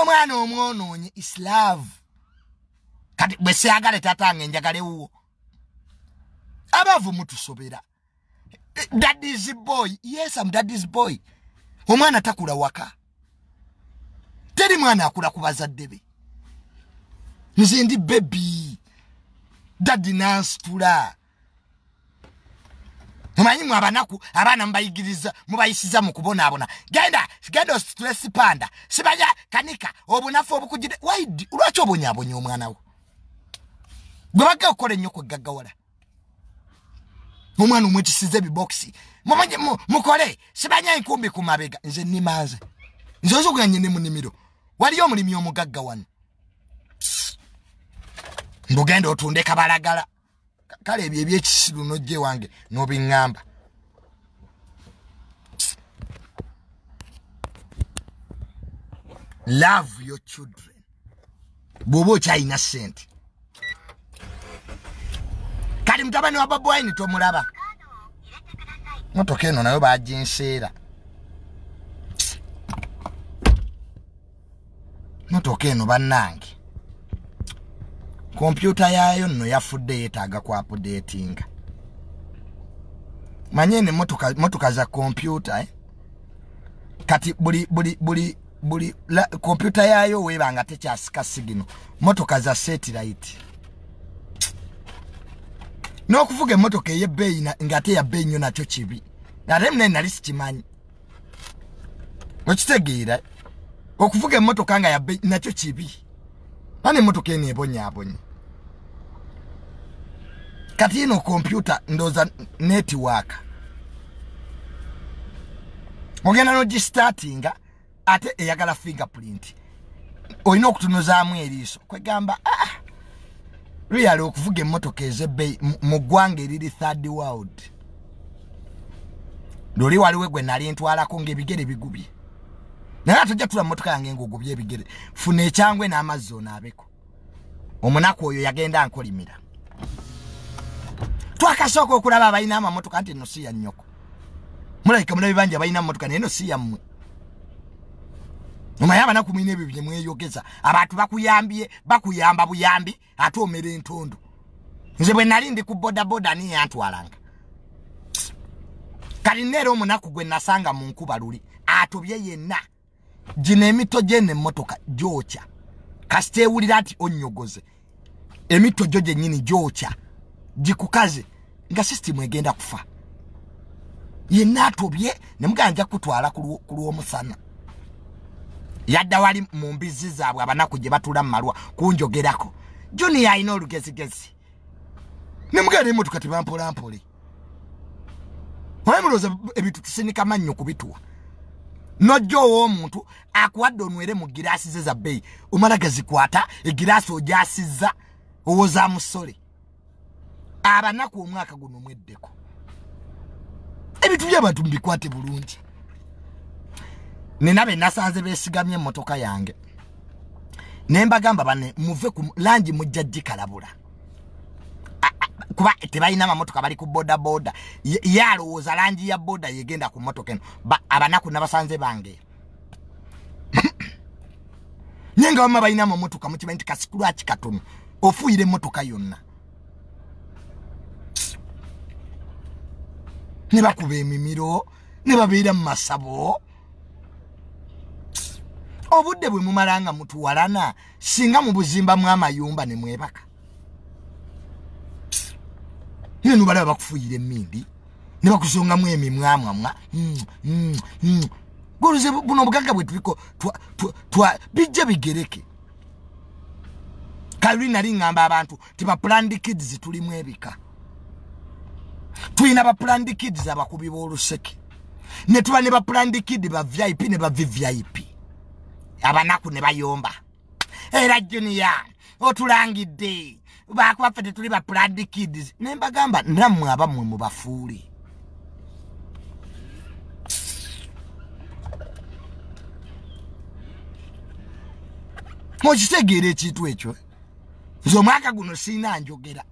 N'omwana omwonoonye is love. Kati bwe siyagale tatange njagale wuwo. Abavu mutusobera. Daddy's boy. Yes, I'm daddy's boy. Omwana takula waka. Teri mwana akula ku bazadde be. Nze ndi baby. Daddy nansitula. Mumanyi mwe abaana mbayigiriza mubayisiza mu kubonaabona. Genda stress panda. Sibanya kanika obunafu obukujide. Lwaki obonyaabonya omwana wo? Gwe bagga okola nnyo kwegaggawala. Omwana omwekisiza ebiboxi. Mukole sibanya enkumbi ku mabega. Nze nimaze. Nze ozoganye ne munimiro. Waliyo omulimi omugagga wano. Mbugenda otunde kabalagala. Kale ebyo ebyekisiru nojje wange n'obiŋŋamba. Love your children. Bw'oba okyalina ssente. Kali mutabani wa Bobi Wine tomulaba. Motoka eno nayo baginseera. Motoka eno bannange. Computer yayo nno yafudde yeetaaga ku updating. Manyene motoka za computer kati buli computer yayo webanga tekyasika sigino. Motoka za satellite. N'okuvuga emmotoka ey'ebbeeyi ng'ate ya bbeeyi nnyo nakyo kibi. Ate mune nali sikimanyi. Okitegeera okuvuga emmotoka nga ya bbeeyi nakyo kibi. Ani emmotoka eno ebonyaabonya. Kati ino computer ndoza network. Ogenda n'ogistartinga ate eyagala fingerprint. Olina okutunuzaamu eriiso. Kwegamba Really okuvuga emmotoka ez'ebbeeyi mu ggwanga eriri third world. Luli waliwe gwe nali ntwalako ng'ebigere bigubye. Naye atojja tula mmotoka yange ng'ogubye ebigere. Funa ekyangwe n'amazzi onaabeko. Omunaku oyo yagenda nkolimira. Twakasooka okulaba abalina amamotoka nti nno si ya nnyoko. Mulabika mulabi bangi abalina amamotoka naye nno si yammwe. Omanyi abanaku mwine ebyo bye mweyogeza. Abantu bakuyamba buyambi ate omera entondo. Nze bwe nali ndi ku bodaboda niye yantwalanga. Kali neero omunaku gwe nasanga mu nkuba luli atobye yenna. Gino emito gy'eno emmotoka gyokya. Kasita ewulira nti onnyogoze. Emito gyo gyennyini gyokya. Gikukaze nga system egenda kufa. Yenna atobye ne muganja kutwala ku lw'omusana. Yadda wali mu mbizi zaabwe abanaku gye batula mu malwa kunjogerako. Junior alina olugezigezi. Ne mugenda emmotoka tebampola-mpole. Omuloza ebintu tusinika mannyo kubituwa. Nojjo omuntu akuwadde onwere mu giraasi ze za bbeeyi. Omala gazikwata egiraasi ogyasizza owoza musole. Abanaku omwaka guno mweddeko. Ebintu by'abantu mbikwate bulungi. Nina be nasanze beesigamye emmotoka yange. Ne mbagamba bane muve ku langi mujja gikalabula. Kuba tebalina amamotoka bali ku boda boda. Yalowooza langi ya boda yegenda ku mmotoka eno. Abanaku nabasanze bange. Nyenga wama balina amamotoka mukimanyi nti kasikulaaki katono. Ofuuyire emmotoka yonna. Ne bakuba emimiro. Ne babeera mu masabo. Obudde bwe mumalanga mutuwalana singa mu buzimba mu amayumba ne mwebaka. Nino balaba bakufuyira emmindi ne bakusongamu emimwamwamwa. Goluze buno obugagga bwe tuliko bijja bigereke. Kalwi nali ngamba abantu tiba planned kids tulimu ebika. Tuyina ba planned kids abakubi b'oluseke. Ne tuba ne ba planned kid ba VIP ne ba VVIP. Abanaku ne bayomba. Era Junior otulangidde. Bakwaffe tetuli ba planned kids. Ne mbagamba nammwe abamwe mu bafuuli. Mukitegeera ekintu ekyo. Nze omwaka guno siina njogera.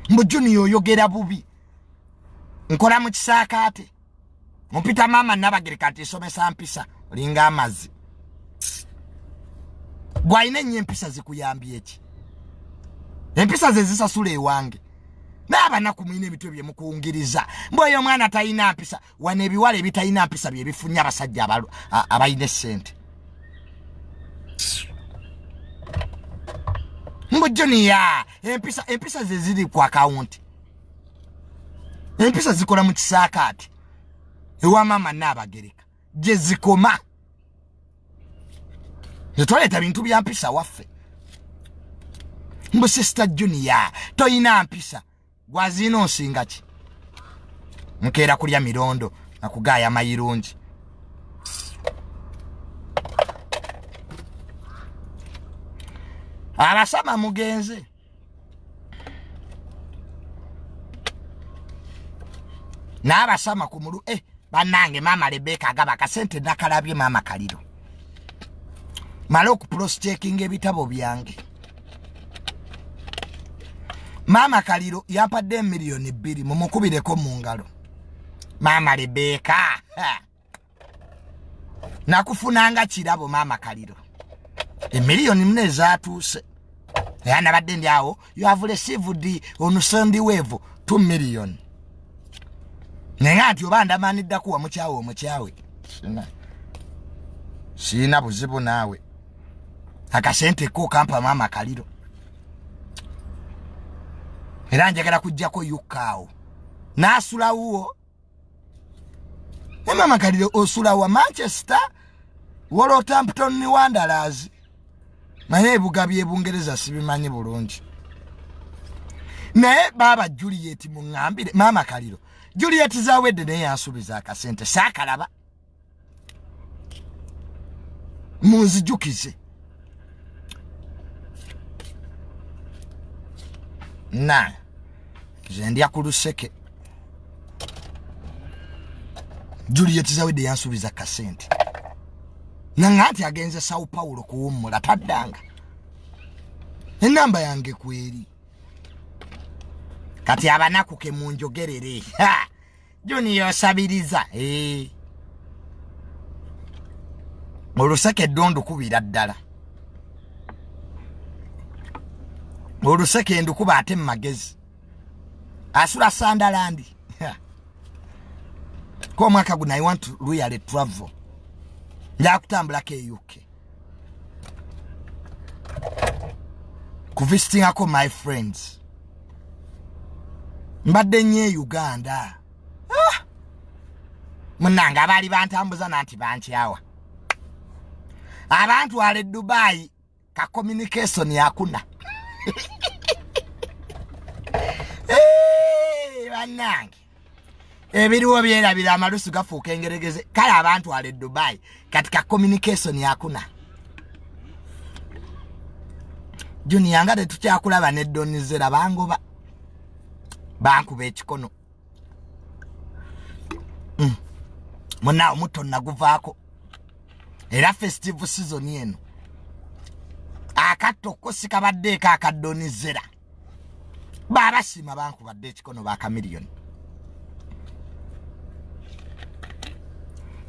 Mbu Junior oyogera bubi. Nkola mu kisaakaate. Mpita mama Nabagereka ati somesa mpisa olinga amazi. Gwaine nnyo empisa zikuyambye eki. Empisa ze zisasula ewange. N'abanaku mwine ebitwe bye mukungiriza. Mboyo mwana talina mpisa. Wane ebiwale ebitalina mpisa bye bifunya abasajja abayine ssente. Mbujjoniya empisa ze ziri ku account. Empisa zikola mu kisaakaati. Ewa mama Nabagereka gye zikoma. Netwaleta bintu bya mpisa waffe. Mbu sister Junior toyina mpisa. Gwazino nsinga ki? Mukera kulya mirondo na kugaya mayirungi. Abasama mugenze. N'abasama kumulu banange mama Rebecca agaba kasente nakalabye mama Kaliro. Malo ku cross-checking ebitabo byange. Mama Kaliro yapadde miliyoni 2 mumukubireko mu ngalo. Mama Rebecca. Nakufunanga kirabo mama Kaliro. Miliyoni 4 zaatuse. Yana badde ndyawo you have received on Sunday wave 2 million. Nengati obanda manidda kuwa muchawe. Sina buzibu nawe. Akasente ko kampa mama Kaliro. Era njagala kujjako yukaawo. Nasula uwo. Mama Kaliro osula wa Manchester. Wolverhampton ni Wanderers. Naye bugabye Bungereza sibimanyi bulungi. Naye baba Juliet mungambire mama Kaliro. Juliet zawedde naye asubiza akasente sakalaba. Munzijukize. Na zendia kuluseke. Juliet zawedde yansubiza kasente. Nangati agenze Sao Paulo kuwumula taddanga. Enamba yange kweri. Kati abanaku ke munjogerere. Junior sabiriza. Oluseke dondo kubira ddala. Oluseke ndukuba ate magezi. Asula Sunderland. Kwa mwaka guna I want to really travel. Nja kutambula ke UK. Kuvisiting ako my friends. Mbadde nye Uganda. Munanga bali bantambuza nanti bankyawa. Abantu wale Dubai ka communication yakuna. Banange. Ebiriwo byerabira amalusu gafuuka engeregeze. Kale abantu wale Dubai katika communication yakuna. Junior ngade tukyakulaba ne donizera bangoba. Bankuba ekikono. Muna omuto naguvaako. Era festive season yeno. Akato kosika badde kakadonizera. Baba sima bankuba badde ekikono baka million.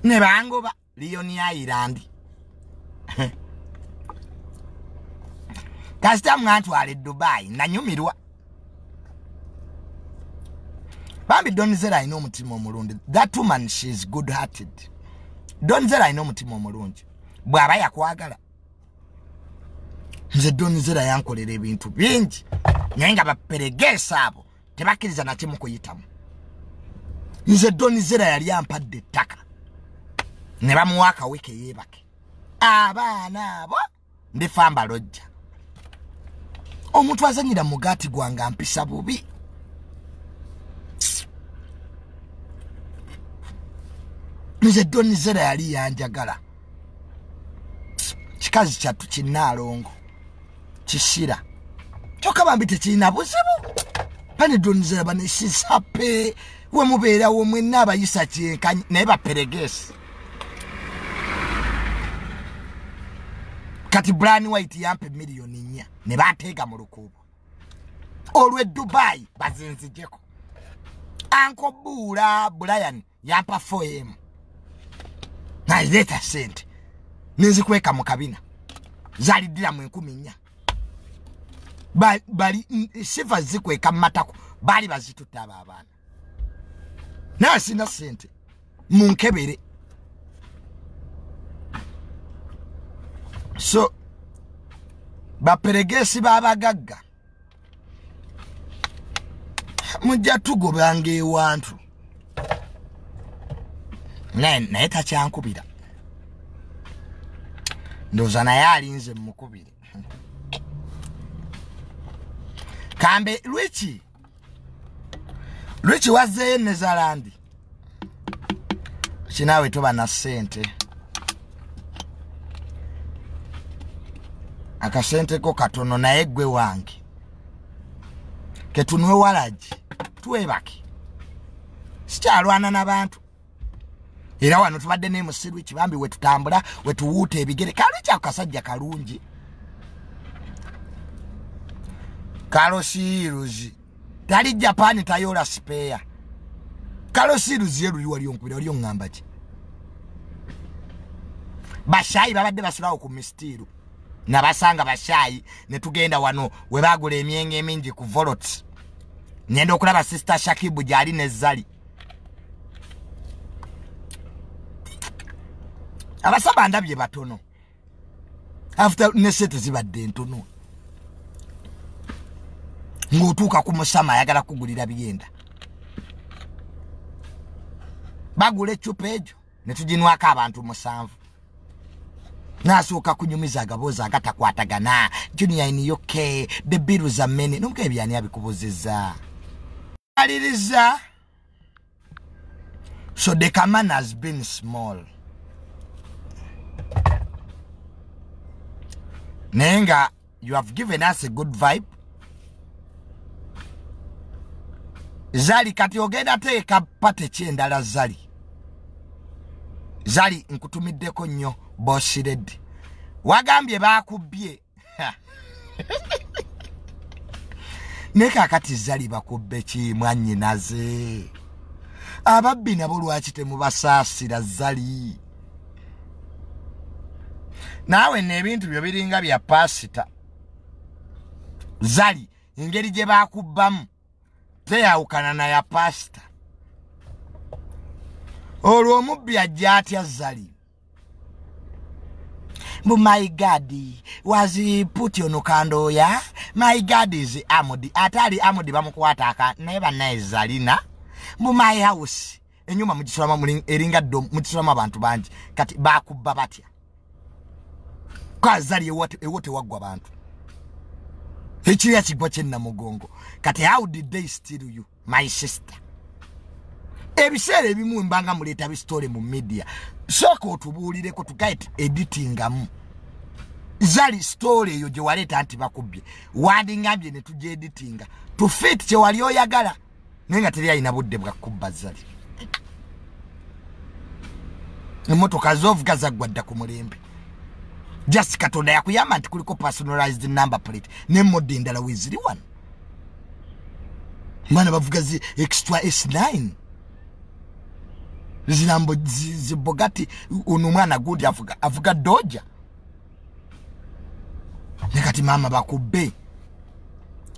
Ne bangoba Lion ya Irandi. Kasita mwantu wale Dubai nanyumirwa. Bambi donizera ino omutima omulungi. That woman, she is good hearted. Donizera ino omutima omulungi. Bwaba yakwagala. Nze donizera yankolera ebintu bingi. Naye nga baperegesa abo tebakkiriza na kimu kuyitamu. Nze donizera yali ampadde ettaka. Ne bamuwaka weke yebake. Abaana abo ndifamba lojja. Omuntu azanyira mugati gwanga mpisa bubi. Nze donizera yali yanjagala. Kikazi kyatu kinaalongo. Kishira. Kyokka bambi tekirina buzibu. Pani donizera bane she's happy. We mubeera wo mwenna abayisa kyenkanyi naye baperegesi. Kati Brian White yampe million 4 ne bateega mu lukubo. Olwe Dubai bazinzijeko. Anko Bula Brian yampa 4M naileta sente ninzikweka mu kabina zalidira mu 10 bali sifa zikweka matako bali bazitutta abaana nasi na sente munkebere so baperegesi babagagga mujja tugobange ewantu naye takyankubira ndoza naye alinze mukubire kambe Lwichi wazzeeyo Nezalandi kinawe toba na sente akasente ko katono naye gwe wange ketunwe walaji tuwebake sikyalwana n'abantu era wano tubadde ne musiru kibambi wetutambula wetuwuuta ebigere Lwichi akasajja kalungi Kalosiruzi tali Japan tayola spare Kalosiruzi yelu wali onkubira wali ongamba ki bashayi babadde basulawo ku mistiru nabasanga bashayi ne tugenda wano we bagula emyenge emingi ku Volot nyenda okulaba sister Shakibu gyali ne Zali abasaba ndabye batono after nesete zibadde ntono ngotuka ku musama ayagala kugulira bigenda bagule chupejo ne tujinwaka abantu 7 nasuka kunyumiza gaboza agatakwatagana Junior in UK the bills are many numke byani abikubuzizza aliriza so the command has been small Nenga you have given us a good vibe Zali kati ogenda teeka pate kyendala Zali nkutumiddeko nnyo boss red wagambye bakubye neka kati Zali bakubbe kimwanyi naze ababbi nabo lwaki temubasaasira Zali nawe nebintu byo biringa bya pasita Zali ingeri gye bakubbamu teyawukana na ya pasta olwo omubbi ajja atya Zali but my God was he put you no kando ya my God is Amodi atali Amodi bamukwata aka neba naye Zalina mu my house enyuma mugisoma muri eringa dom mugisoma abantu bangi kati bakubba batya kwa Zali ewote wagwa abantu Hichiya chigwa chenna mugongo kati how did they steal you my sister ebisere ebimu mbanga muleta bi story mu media soko otubulire ko tugaite editingamu Zali story yo je waleta anti bakubye wadi ngambye ne tuje editinga to fit che wali oyagala nenga teri ayina budde bwa kubba Zali emotoka zovuga zagwadda ku mulembe just katonda yakuyamba nti kuliko personalized number plate ne mode ndala wiziri one mana bavuga zi extra S9 zinambo zibogati unumwana good avuga doja nekati mama bakubbe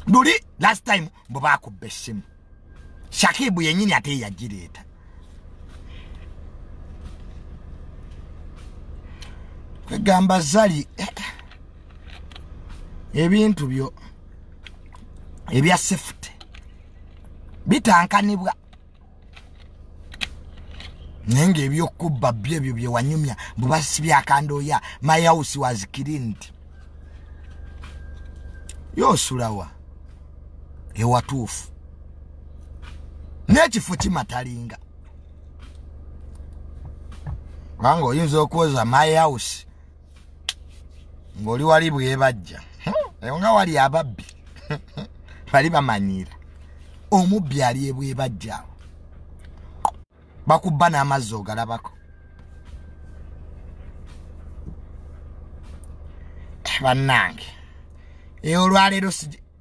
duli last time mbo bakubbe simu Shakibu yenyini ate yagireta gamba Zali ebintu byo ebya safety bitankanibwa nenge ebyo kubba byebyo bye wanyumya bubasi byakando ya my house was cleaned yo sulawa ewatufu nekifu kimatalinga wango oyinza okwoza my house ngoli wali bwebajja nga wali ababbi bali bamanyira omubbi ali ebwebajja bakubba n'amazzi ogalabako bannange olwaleero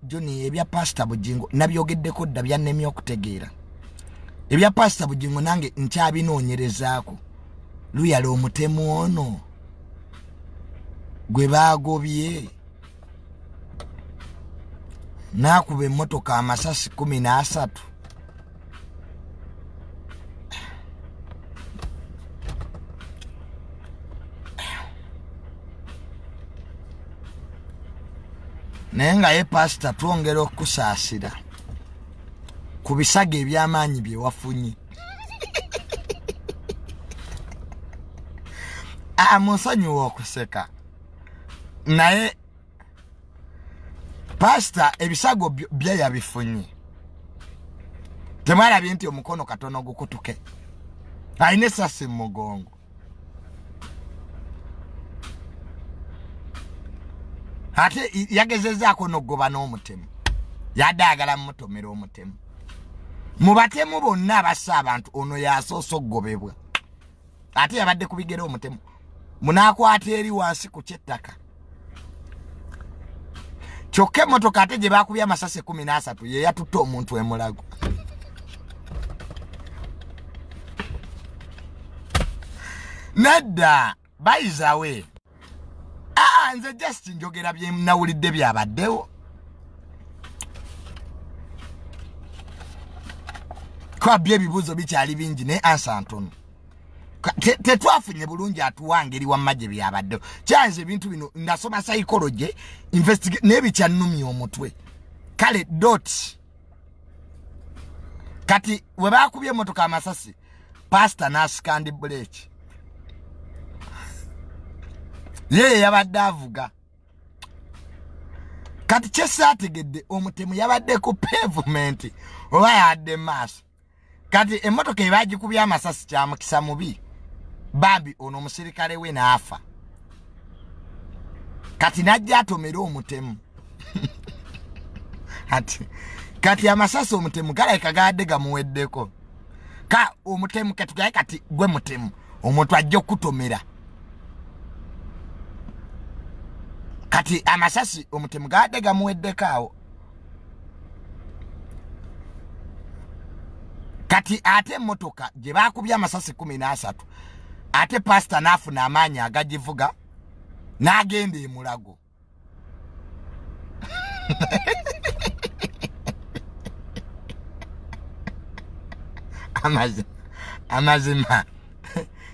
Juni ebya Pastor Bujjingo nabyogeddeko dda byanemye okutegeera ebya Pastor Bujjingo nange nkyabinoonyerezaako luyala omutemu ono gwe baagobye nakuba emmotoka amasasi 13 naye nga ye Pastor twongera okusaasira ku bisago eby'amaanyi bye wafunye amusonyiwa okuseka naye Pastor ebisago bye yabifunye temwalabye nti omukono katono gukutuke ayina essasi mu mugongo ate yagezezaako n'oggoba n'omutemu yadaagala mutomera omutemu mu batemu bonna abassa abantu ono yasoose okugobebwa ate yabadde ku bigere omutemu munaakwata eri wansi ku kyettaka kyokka emmotoka ate gye baakubye amasasi 13 ye yatutte omuntu emulago nedda bayizawe nze just njogera bye nawulidde byabaddewo kwabye ebibuuzo bikyali bingi ne ansa ntono tetwafunye bulungi atuwangeri wammaje byabaddewo kyanze ebintu bino ndasoma psychology investigate nebikyannumya omutwe kale dot kati we baakubye emmotoka amasasi Pastor nasikandi break ye yabadde avuga kati kyesaategedde omutemu yabadde ku pavement oba yadde maaso kati emmotoka ebagikubye amasasi kyamukisa mubi bambi ono omusirikale we naafa kati najja atomera omutemu kati amasasi omutemu galayika gadde gamuweddeko ka omutemu katugaye kati gwe mutemu omuntu ajja okutomera kati amasasi omutemu gadde gamuweddeko awo kati ate emmotoka gye baakubye amasasi 13 ate Pastor naafuna amaanyi agagivuga n'agenda emulago amazima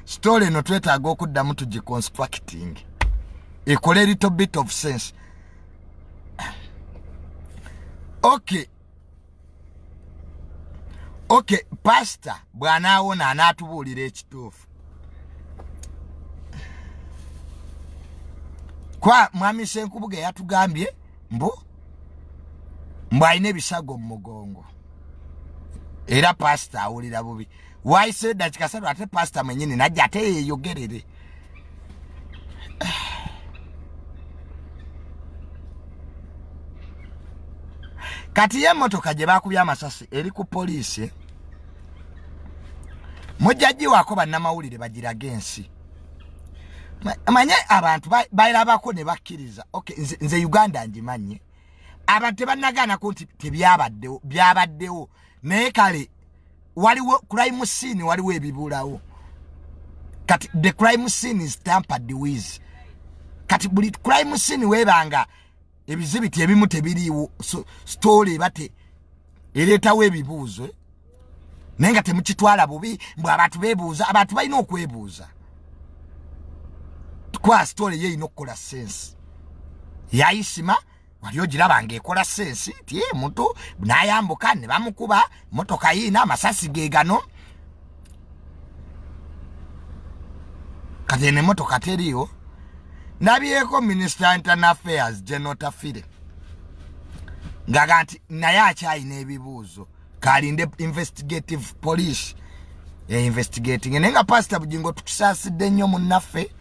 story no twetaaga okuddamu tugiconstructing ekole little bit of sense. Okay, Pastor bw'anaawona anaatubuulira ekituufu. Kwa mwami Senkubuge yatugambye mbu alina ebisago mu mugongo. Era Pastor awulira bubi. Why said that kasatu ate Pastor mwenyini najja ate yeeyogerere. Kati y'emmotoka gye baakubye amasasi eri ku poliisi mujjaji wako bannamawulire bagiraga ensi. Manye abantu bayirabako ne bakkiriza. Okay, nze Uganda njimanye. Abantu tebannagaana ku nti byabaddewo naye kale waliwo crime scene waliwo ebibulawo. Kati the crime scene is tampered with. Kati buli crime scene webanga ebizibiti ebimu tebiriiwo story bate ereetawo ebibuuzo naye nga temukitwala bubi mbwe abantu beebuuza abantu balina okwebuuza kwa story ye ino okukola sense yayisima wali ogiraba ng'ekola sense ti muntu n'ayambuka ne bamukuba motoka yiina amasasi ge gano kati eno emmotoka teriiwo. Nabyeko Minister Internal Affairs General Tafire ngaga nti naye akyalina ebibuuzo kalinde investigative police investigating nenga Pastor Bujjingo tukusaasidde nnyo munnaffe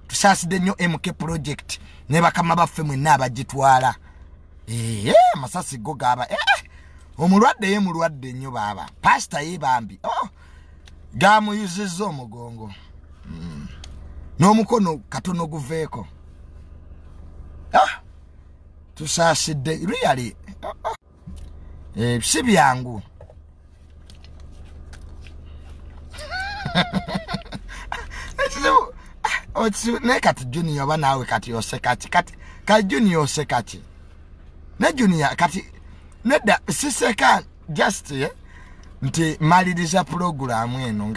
tusaasidde nnyo MK project ne bakama baffe mwenna abagitwala amasasi go gaba omulwadde ye mulwadde nnyo baba Pastor ye bambi gamuyuzizza omugongo n'omukono katono guveeko tusaasidde really si byangu otsi ne kati Junior banawe kati osekachi kati ka Junior osekachi ne Junior kati nedda siseka just nti maliriza program eno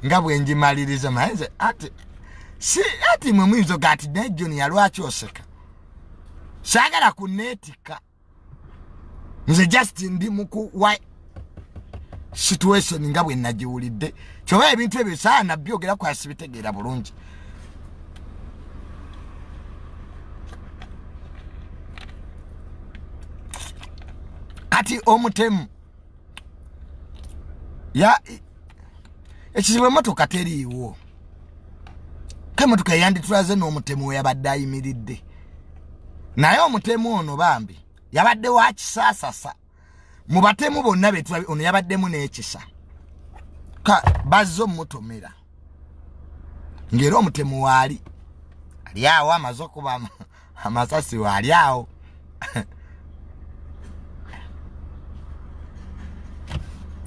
ngabwenji maliriza maze ati mumwizo gati ne Junior lwaki oseka sagala kunetika nze just ndi muku why situation ngabwe najiwulidde choba ebintu ebyo sana byogera kwa sibitegera bulungi kati omutemu ya ekizibu motoka teriiwo kemotoka yandi tulaze n'omutemu yabadde ayimiridde naye omutemu ono bambi yabadde wa kisasasa mu batemu bonna betu ono yabaddemu n'ekisa bazzo mutomera ngero omutemu wali ali awo amaze kuba amasasi wali awo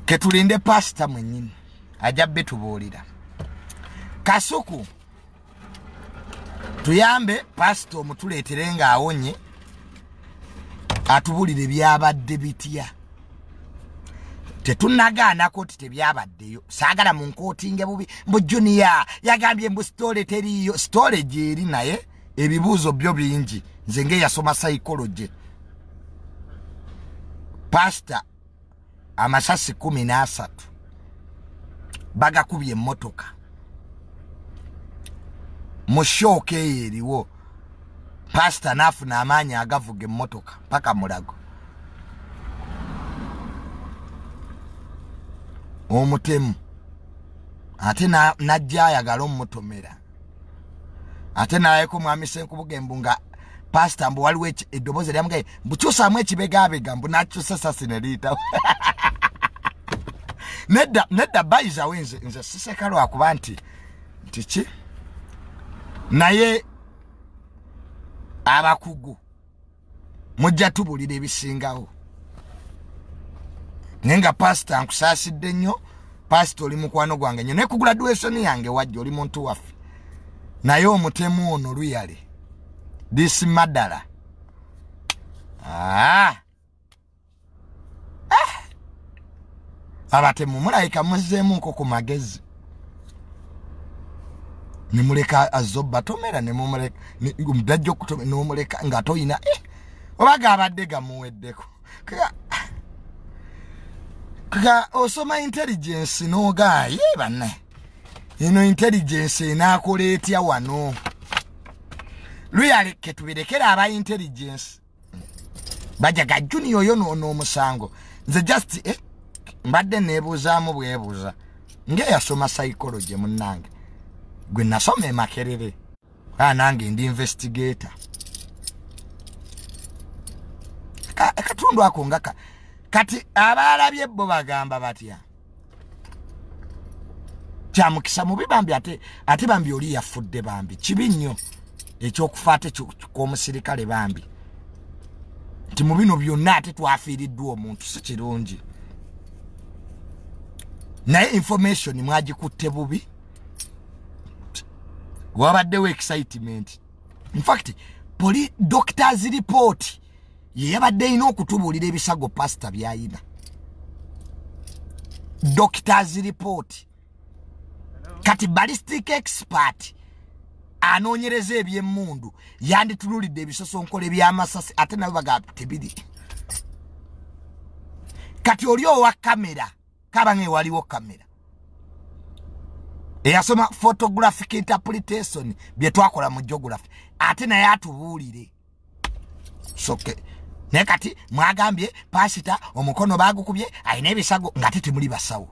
ketulinde pasta mwenyini ajabbe tubuulira kasuku tuyambe pasta omutuleetere nga awonye atubulire byabadde bitya tetunagaana koti tebyabaddeyo saagala mu nkootinge bubi mbu Junior yagambye mbu story teriyo story gyeri naye ebibuuzo byo bingi nze ngeyasoma psychology pasta amasasi 13 bagakubye emmotoka mu shoke eriwo pasta nafuna amaanyi agavuga emmotoka paka mulago omutemu ate najja ayagala omutomera ate nayeko mwami Senkubugembu nga pasta mbu waliwo eddobozi lyamugaye mbukyusaamu ekibegabega mbu nakyusa sasi neliitawo nedda bayiza wenze nze siseka lwakuba nti ki naye abakugu mujja tubulira ebisingawo nenga pasta nkusaasidde nnyo pasta oli mukwano gwange nnyo ne ku graduation yange wajja oli muntu waffe naye omutemu ono luyale this madala abatemu mulayika muzzeemu nko ku magezi nimuleka azobba tomera nemumuleka mudajja okutomera nomuleka nga toyina obaga abadde gamuweddeko kaka osoma intelligence n'ogaye banne ino intelligence enaakola etya wano luyaleke tubirekera aba intelligence bajaga Junior yo n'omusango nze just mbadde neebuuzaamu bwebuuza ngeyasoma psychology munnange gwe nasoma emakerere nange ndi investigator katundu ako ngaka kati abalabye bo bagamba batya kyamukisa mubi bambi ate bambi oli yafudde bambi kibi nnyo ekyokufaate k'omusirikale bambi nti mu bino byonna ate twafiiriddwa omuntu si kirungi naye information mwagikutte bubi wabaddewo excitement in fact doctors report ye yabadde ino okutubuulira ebisago pasta byayina doctors report kati ballistic expert anoonyereza ebyemmundu yanditululidde ebisosonkole by'amasasi ate nabo bagamba tebiri kati oli owa kamera kabange waliwo kamera eyasoma photographic interpretation bye twakola mu geography ate naye atubuulire soke naye kati mwagambye pasita omukono bagukubye ayina ebisago nga ate temuli basawo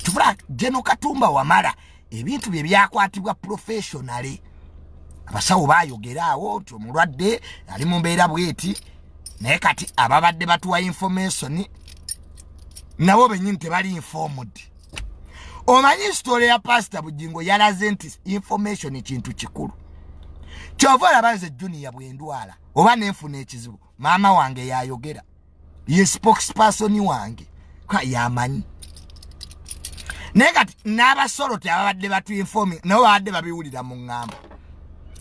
tubula General Katumba Wamala ebintu bye byakwatibwa professionally abasawo bayogera awo nti omulwadde ali mu mbeera bweti naye kati ababadde batuwa information nabo benyini tebali informed omanyi story ya Pastor Bujjingo yalaze nti information kintu kikulu kyova labanze Junior bwendwala oba nenfuna ekizibu maama wange yayogera ye spokesperson wange kwa yamanyi Negati n'abasolo ababadde batu informing nabo babadde babiwulira mu ngamba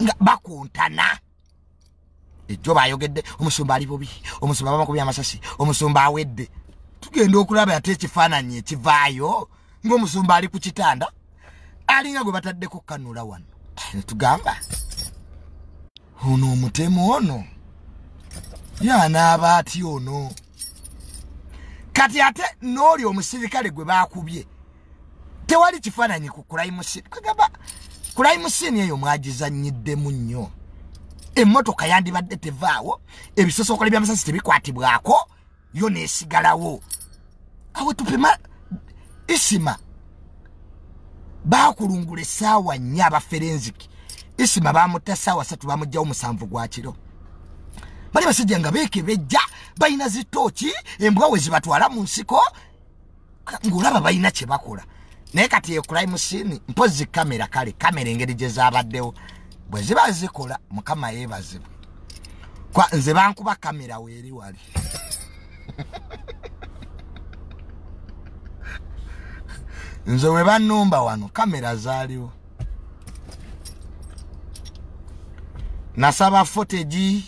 nga bakuntana ejjo bayogedde omusumba ali bubi omusumba bamakubya amasasi omusumba awedde tugenda okulaba ate ekifaananyi ekivaayo ng'omusumba ali ku kitanda alinga gwe bataddeko kanula wano tugamba ono omutemu ono y'anaaba ati ono kati ate n'oli omusirikale gwe baakubye tewali kifaananyi ku kulayimusini kagamba kulayimusini eyo mwagizannyiddemu nnyo emmotoka yandibadde tevaawo ebisosookole by'amasasi tebikwatibwako yo neesigalawo awo tupima isima baakulungula essaawa 4 abaferenziki isima baamutta essaawa 3 bamugjawo 7 gwa kiro bali basajja nga beekebejja balina zitooki embwa we zibatwala mu nsiko ng'olaba balina kye bakola naye kati ekulayimusini mpozi kamera kale kamera engeri gye zaabaddewo bwe ziba zikola mukama yeebazibwe kwa nze bankuba kamera weeri wali nze we bannumba wano kamera zaaliwo nasaba footage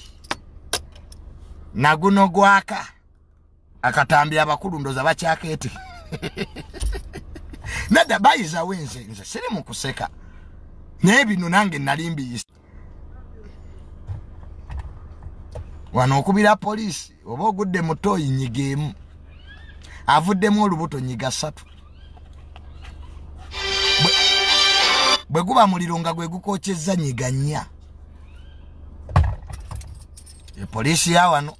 naguno gwaka akatambi abakulu ndoza bakyakeete nada bayiza wenze siri mu kuseka naye bino nange nalimbi wano okubira poliisi oba ogudde mutoyi nyigeemu avuddemu olubuto nyiga 3 bwe guba muliro nga gwe gukokyezza nyiga 4 poliisi ya wano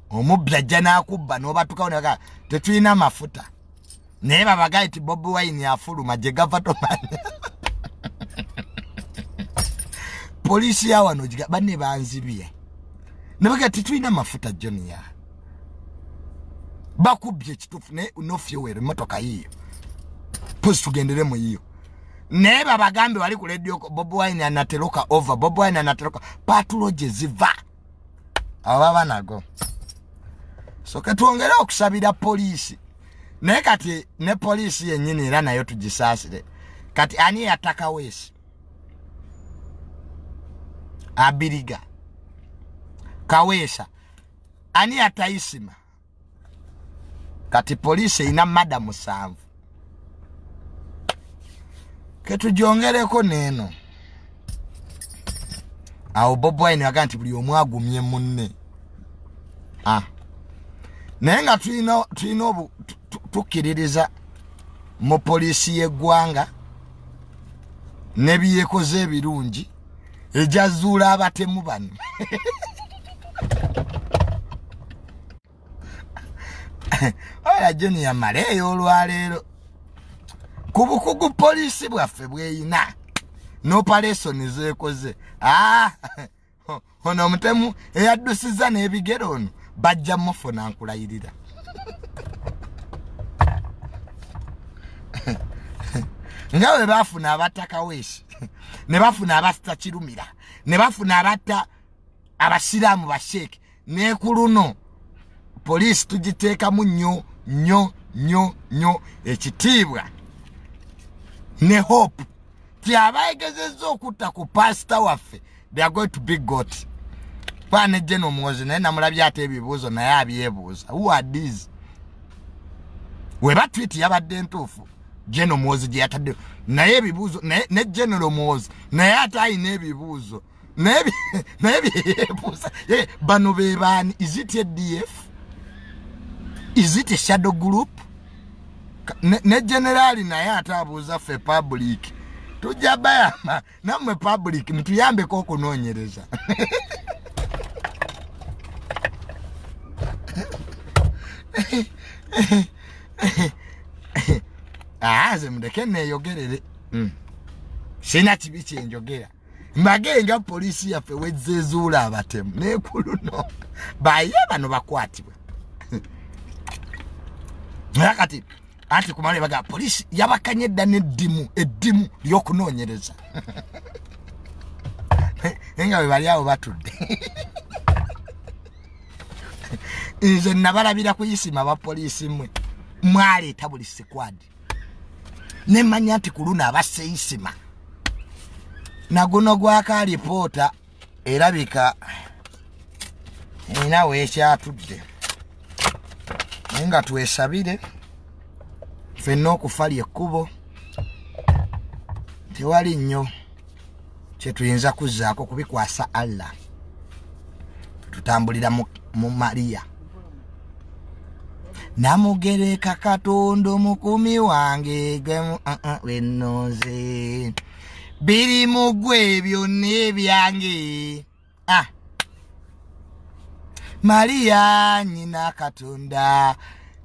omubbi ajja n'akubba n'obatukawo naga tetulina mafuta naye babagaye ti Bobi Wine afuluma gye gava tomanya poliisi ya wano banne banzibye ne baga tetulina mafuta Jonia bakubbye ekituufu ne no fuel emmotoka yiyo posi tugendere mu yiyo naye babagambe wali ku radio Bobi Wine anateroka over Bobi Wine anateroka patulo gye ziva ababa nago so katwongera okusabira poliisi naye kati ne poliisi yennyini era nayo tugisaasire kati ani yataka wesi abiriga kawesa ani atayisima kati poliisi ina mada 7 ketujongereko neno awo Bobi Wine aganti buli omwagumye munne naye nga tulina tukkiririza mu poliisi y'eggwanga nebyekoze ebirungi ejazuula abatemu bano oya Junior maleeyo olwaleero ku bukugu poliisi bwaffe bweyina n'operation zeekoze ono omutemu eyaddusiza n'ebigero ono bajja mufuna nkulayirira nga we bafuna abattaka weesi ne bafuna abatta kirumira ne bafuna abatta abasiraamu basheeke n'ekuluno poliisi tugiteekamu nnyo ekitiibwa ne hope ti abayegezezza okutta ku pasita waffe they are going to be got pane Jeno Muhozi naye namulabye ate ebibuuzo naye abyebuuza who are these we batwiti yabadde ntuufu Jeno Muhozi gye yatadde naye ebibuuzo ne General Muhozi naye ate ayina ebibuuzo naye byebuuza bano be baani is it a DF is it a shadow group ne generali naye ate abuuza ffe public tujja bayama nammwe public nituyambeko okunoonyereza ze mudeke neeyogerere sina kibi kyenjogera mbagenga poliisi yaffe wezzeezuula abatemu n'ekuluno baye bano bakwatibwa kati anti kumale baga poliisi yabakanye edda n'eddimu ly'okunoonyereza nga bwe bali awo batudde nze nabalabira kuyisima abapoliisi mmwe mwaleeta buli sekwadi ne manya nti kuluna abaseisima naguno gwaka reporter erabika ina wekyatudde nga twesabire fenna okufali ekkubo tewali nnyo kyetuyinza kuzzaako kubikwasa Allah tutambulira mu Maria namugereka Katonda omukumi wange gwe wennoze biri mugwe byonna ebyange Maria nyina Katonda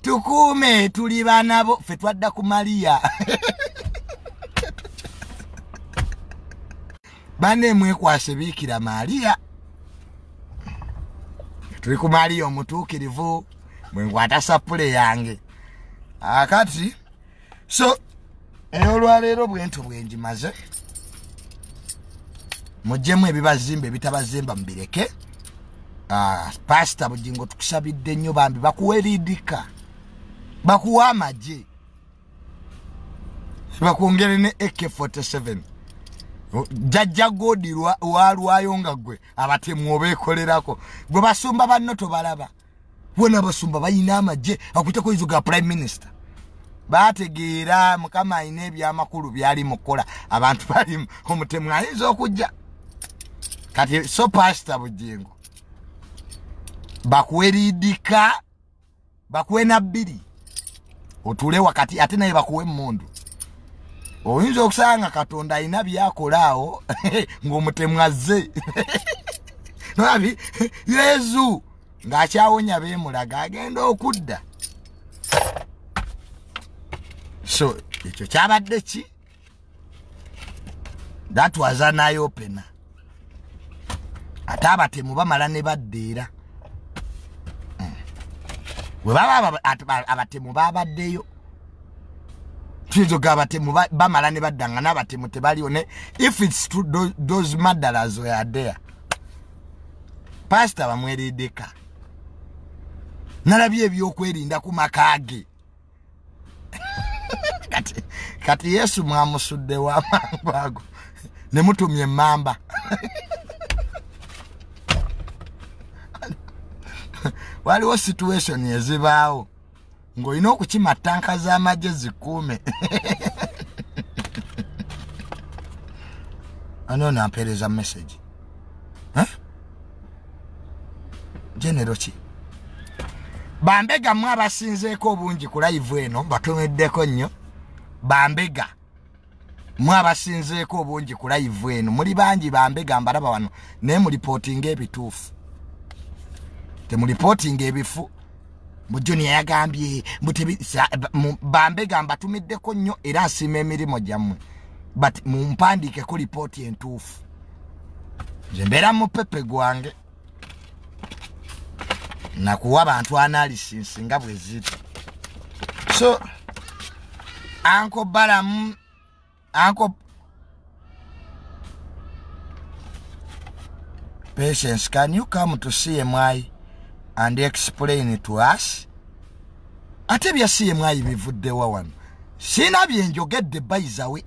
tukume tuli banabo fe twadda ku Maria bane mwekwase bikira Maria tuli ku Maria omutuukirivu mwengwata sapule yange akati so olwaleero bwento bwenjimaze mujjemu ebibazimba ebitabazimba mbireke Pastor Bujjingo tukusabidde nnyo bambi bakuweridika bakuwa amagye bakwongere ne AK47 jajja godi walwayo nga gwe abatemu obekolerako gwe basumba banno tobalaba wona basumba bayina amagye akuteko izo ga prime minister bategeera mukama ayina ebyamakulu byali mukola abantu bali omutemu ayinza okujja kati so Pastor Bujjingo bakuweridika bakuwe na bbiri otule wakati ate naye bakuwe mmundu oyinza okusanga Katonda ayina byakolaawo ng'omutemu azze nabi Yesu ng'akyawonya beemulaga agenda okudda so ekyo kyabadde ki that was an eye opener ate abatemu bamala ne baddeera we baba abatemu babaddeyo tuzo gabatemu bamala ne baddanga n'abatemu tebaliyo ne if it's true those murderers were there Pastor bamweridika nalabye ebyokwerinda ku makage kati Yesu mwamusudde wa mangu ne mutumye mamba waliwo situation ezibaawo ng'olina okukima tanka z'amagye zikuume ano nampeereza message genero ki bambega mwe abasinzeeko obungi ku live eno batumiddeko nnyo bambega mwe abasinzeeko obungi ku live eno muli bangi bambega mbalaba wano naye mulipootinga ebituufu temulipootinga ebifu Junior yagambye bambega mbatumiddeko nnyo era nsima emirimu gyammwe but mumpandike ku lipooti entuufu nze mbeera mu pepe gwange nakuwa abantu analysis nga bwe ziri so Uncle Balamu Uncle Patience, can you come to CMI and explain to us? Ate bya CMI bivuddewa wano sina byenjogedde by the way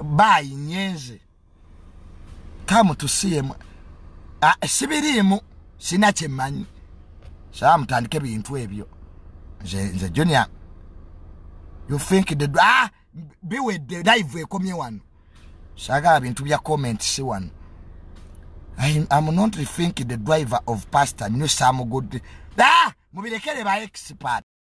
bye nyenze come to CMI sibirimu sina kyemanyi saa mutandike bintu ebyo nze Junior you think the biwedde live ekomye wano saga bintu bya comment si wano I'm not thinking the driver of Pastor knew some good mubirekere ba expert